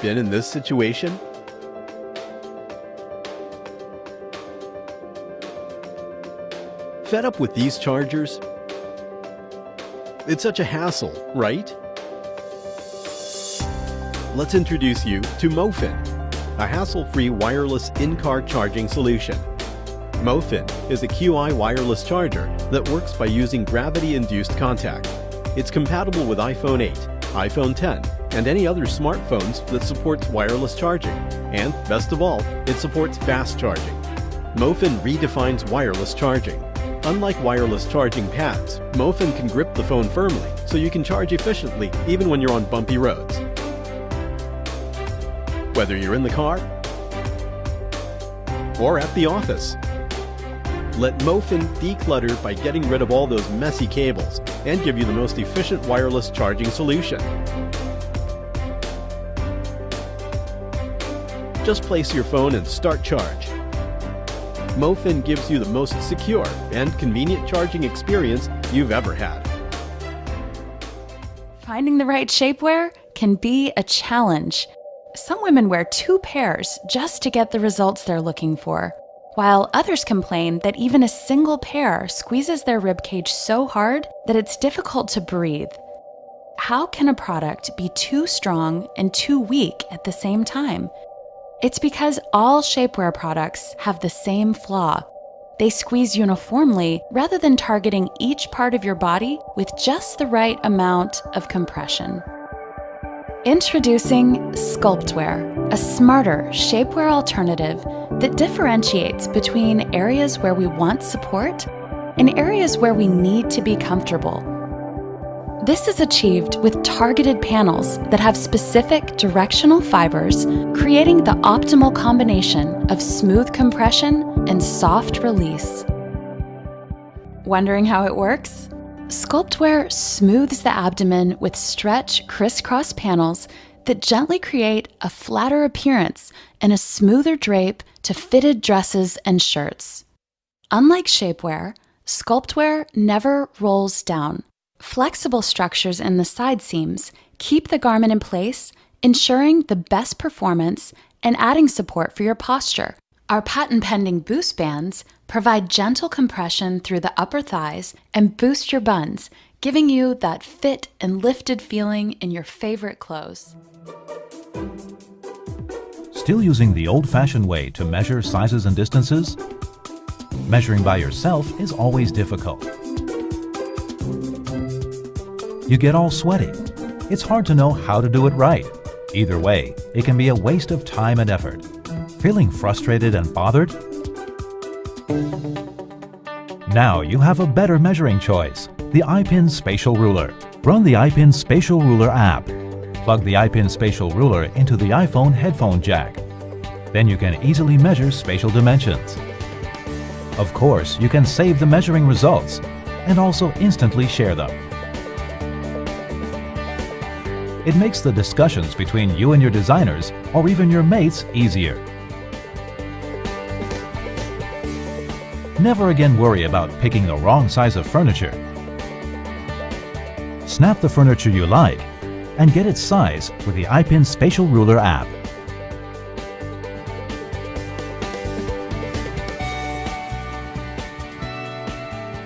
been in this situation? Fed up with these chargers? It's such a hassle, right? Let's introduce you to MoFin, a hassle-free wireless in-car charging solution. MoFin is a QI wireless charger that works by using gravity-induced contact. It's compatible with iPhone 8, iPhone 10, and any other smartphones that supports wireless charging. And, best of all, it supports fast charging. MoFin redefines wireless charging. Unlike wireless charging pads, MoFin can grip the phone firmly so you can charge efficiently even when you're on bumpy roads. Whether you're in the car or at the office, let MoFin declutter by getting rid of all those messy cables and give you the most efficient wireless charging solution. Just place your phone and start charge. MoFin gives you the most secure and convenient charging experience you've ever had. Finding the right shapewear can be a challenge. Some women wear 2 pairs just to get the results they're looking for, while others complain that even a single pair squeezes their ribcage so hard that it's difficult to breathe. How can a product be too strong and too weak at the same time? It's because all shapewear products have the same flaw. They squeeze uniformly rather than targeting each part of your body with just the right amount of compression. Introducing Sculptwear, a smarter shapewear alternative that differentiates between areas where we want support and areas where we need to be comfortable. This is achieved with targeted panels that have specific directional fibers, creating the optimal combination of smooth compression and soft release. Wondering how it works? Sculptwear smooths the abdomen with stretch crisscross panels that gently create a flatter appearance and a smoother drape to fitted dresses and shirts. Unlike shapewear, Sculptwear never rolls down. Flexible structures in the side seams keep the garment in place, ensuring the best performance and adding support for your posture. Our patent-pending boost bands provide gentle compression through the upper thighs and boost your buns, giving you that fit and lifted feeling in your favorite clothes. Still using the old-fashioned way to measure sizes and distances? Measuring by yourself is always difficult. You get all sweaty. It's hard to know how to do it right. Either way, it can be a waste of time and effort. Feeling frustrated and bothered? Now you have a better measuring choice, the iPin Spatial Ruler. Run the iPin Spatial Ruler app. Plug the iPin Spatial Ruler into the iPhone headphone jack. Then you can easily measure spatial dimensions. Of course, you can save the measuring results and also instantly share them. It makes the discussions between you and your designers or even your mates easier. Never again worry about picking the wrong size of furniture. Snap the furniture you like and get its size with the iPin Spatial Ruler app.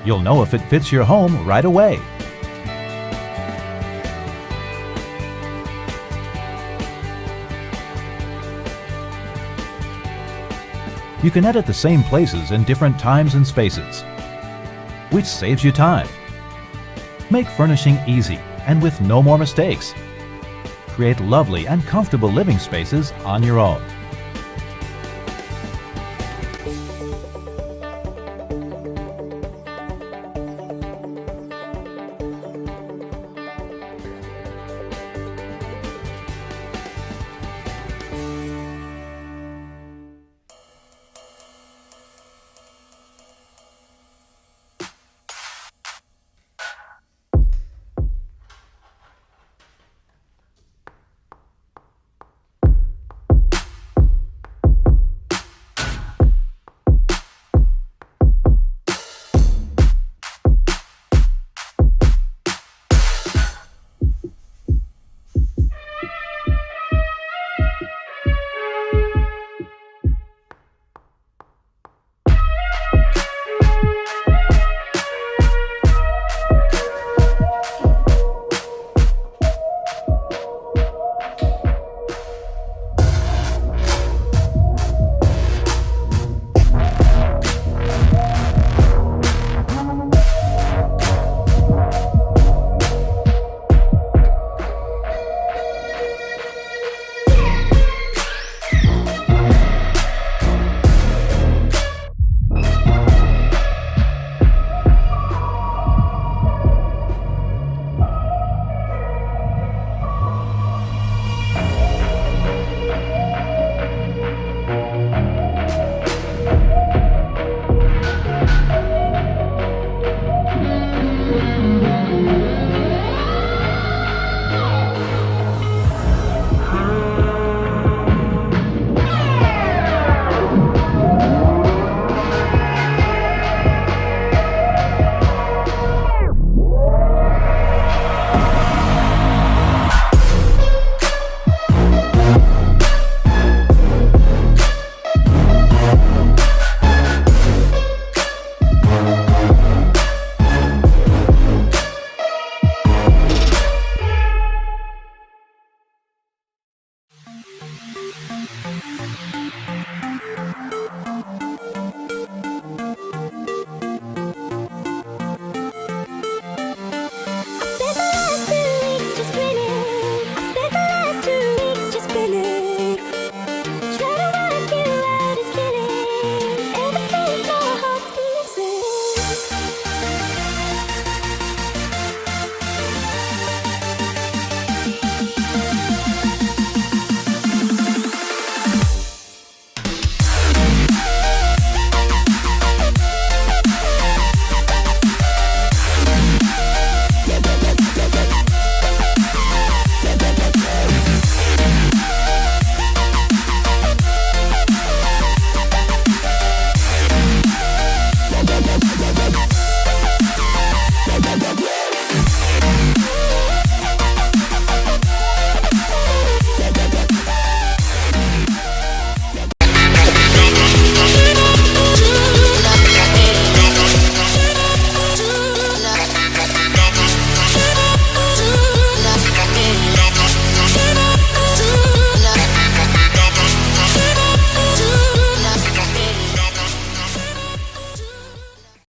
You'll know if it fits your home right away. You can edit the same places in different times and spaces, which saves you time. Make furnishing easy and with no more mistakes. Create lovely and comfortable living spaces on your own.